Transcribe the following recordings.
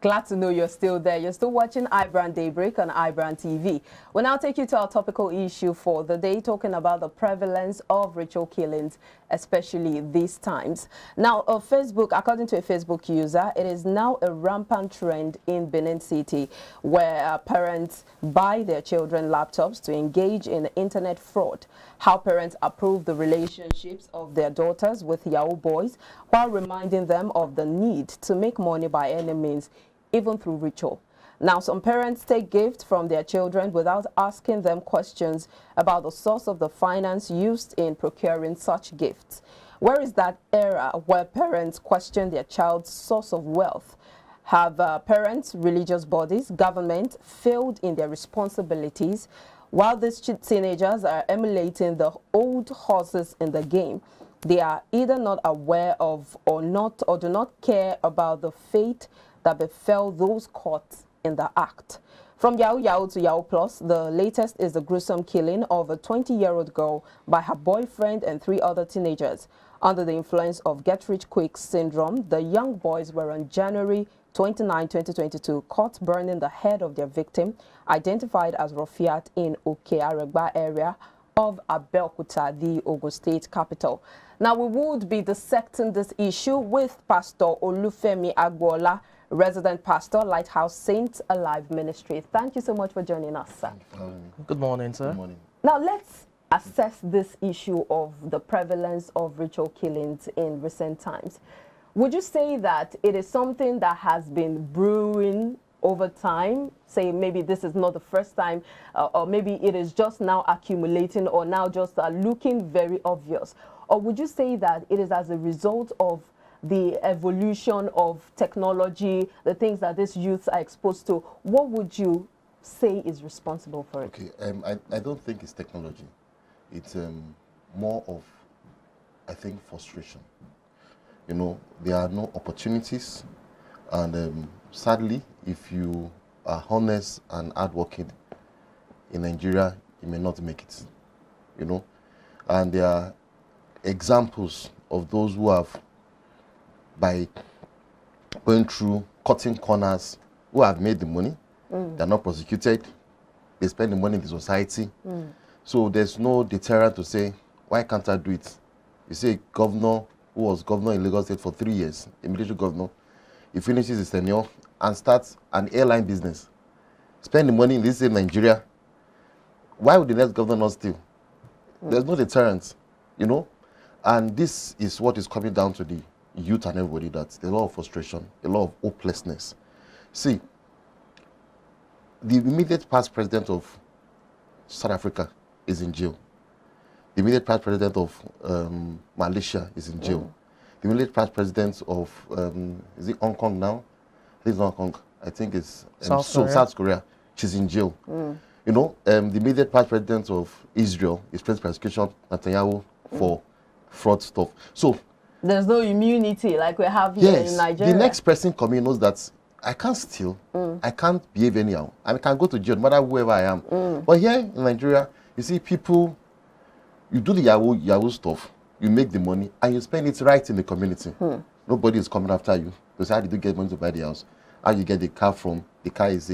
Glad to know you're still there. You're still watching iBrand Daybreak on iBrandTV. We'll now take you to our topical issue for the day, talking about the prevalence of ritual killings, especially these times. Now, Facebook, according to a Facebook user, it is now a rampant trend in Benin City where parents buy their children laptops to engage in internet fraud. How parents approve the relationships of their daughters with Yahoo boys while reminding them of the need to make money by any means, even through ritual. Now, some parents take gifts from their children without asking them questions about the source of the finance used in procuring such gifts. Where is that era where parents question their child's source of wealth? Have parents, religious bodies, government failed in their responsibilities? While these teenagers are emulating the old horses in the game, they are either not aware of or do not care about the fate that befell those caught in the act. From Yahoo Yahoo to Yahoo Plus, the latest is the gruesome killing of a 20-year-old girl by her boyfriend and 3 other teenagers. Under the influence of get-rich-quick syndrome, the young boys were on January 29, 2022, caught burning the head of their victim, identified as Rofiat in Oke-Aregba area of Abeokuta, the Ogun State capital. Now, we would be dissecting this issue with Pastor Olufemi Agbola, resident pastor, Lighthouse Saints Alive Ministry. Thank you so much for joining us, sir. Good morning, sir. Good morning. Now, let's assess this issue of the prevalence of ritual killings in recent times. Would you say that it is something that has been brewing over time? Say maybe this is not the first time, or maybe it is just now accumulating, or now just looking very obvious? Or would you say that it is as a result of the evolution of technology, the things that these youths are exposed to? What would you say is responsible for it? Okay, I don't think it's technology. It's more of, I think, frustration. You know, there are no opportunities, and sadly, if you are honest and hardworking in Nigeria, you may not make it. You know, and there are examples of those who have, by going through cutting corners, who have made the money. They're not prosecuted. They spend the money in the society. So there's no deterrent to say, why can't I do it? You see, a governor who was governor in Lagos State for 3 years, a military governor, he finishes his tenure and starts an airline business. Spend the money in this same Nigeria. Why would the next governor not steal? There's no deterrent, you know? And this is what is coming down to the youth and everybody, that there's a lot of frustration, a lot of hopelessness. See, the immediate past president of South Africa is in jail. The immediate past president of Malaysia is in jail. The immediate past president of, is it Hong Kong now? This is Hong Kong. I think it's South Korea. She's in jail. You know, the immediate past president of Israel is facing persecution, Netanyahu, for fraud stuff. So there's no immunity like we have here in Nigeria. The next person coming knows that I can't steal, I can't behave anyhow, and I can go to jail no matter whoever I am. But here in Nigeria, you see people, you do the Yahoo stuff, you make the money, and you spend it right in the community. Nobody is coming after you. Because how did you get money to buy the house? How you get the car from? The car is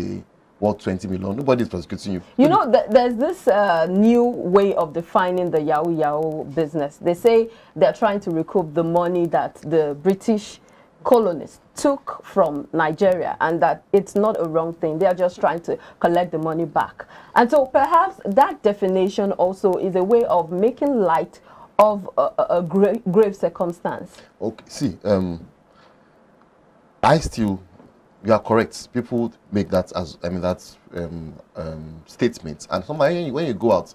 worth 20 million. Nobody is prosecuting you. You know, there's this new way of defining the Yahoo business. They say they're trying to recoup the money that the British colonists took from Nigeria, and that it's not a wrong thing. They are just trying to collect the money back. And so perhaps that definition also is a way of making light of a grave circumstance. Okay, see, you are correct. People make that as, that's statements. And somebody, when you go out,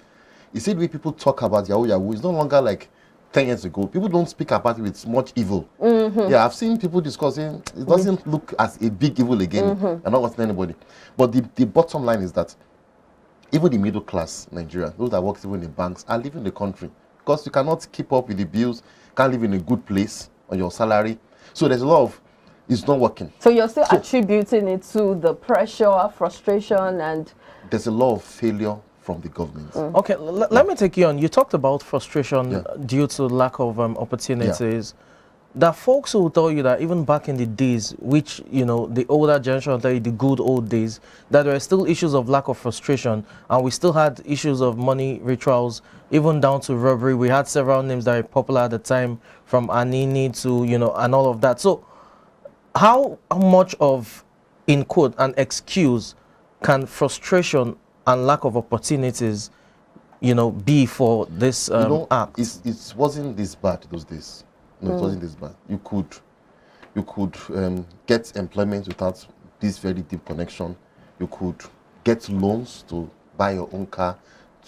you see the way people talk about Yahoo, it's no longer like 10 years ago. People don't speak about it with much evil. Yeah, I've seen people discussing, it doesn't look as a big evil again. I'm not watching anybody. But the bottom line is that even the middle class Nigeria, those that work even in banks, are leaving the country. Because you cannot keep up with the bills, can't live in a good place on your salary. So there's a lot of, it's not working. So you're still attributing it to the pressure, frustration, and... There's a lot of failure from the government. Okay, let me take you on. You talked about frustration due to lack of opportunities. there are folks who will tell you that even back in the days, which, you know, the older generation will tell you the good old days, that there were still issues of lack of frustration, and we still had issues of money rituals, even down to robbery. We had several names that were popular at the time, from Anini to, you know, and all of that. So how much of, in quote, an excuse can frustration and lack of opportunities, you know, be for this You know, act? it wasn't this bad those days. No, it wasn't this bad. You could get employment without this very deep connection. You could get loans to buy your own car.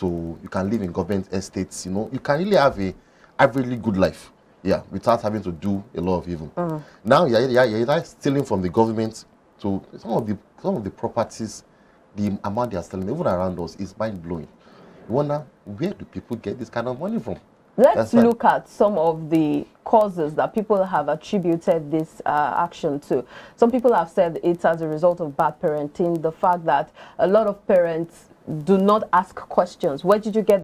You can live in government estates. You know, you can really have a really good life. Yeah, without having to do a lot of evil. Now you're like stealing from the government to some of the properties. The amount they are selling, even around us, is mind blowing. You wonder, where do people get this kind of money from? Let's look at some of the causes that people have attributed this action to. Some people have said it's as a result of bad parenting, the fact that a lot of parents do not ask questions. Where did you get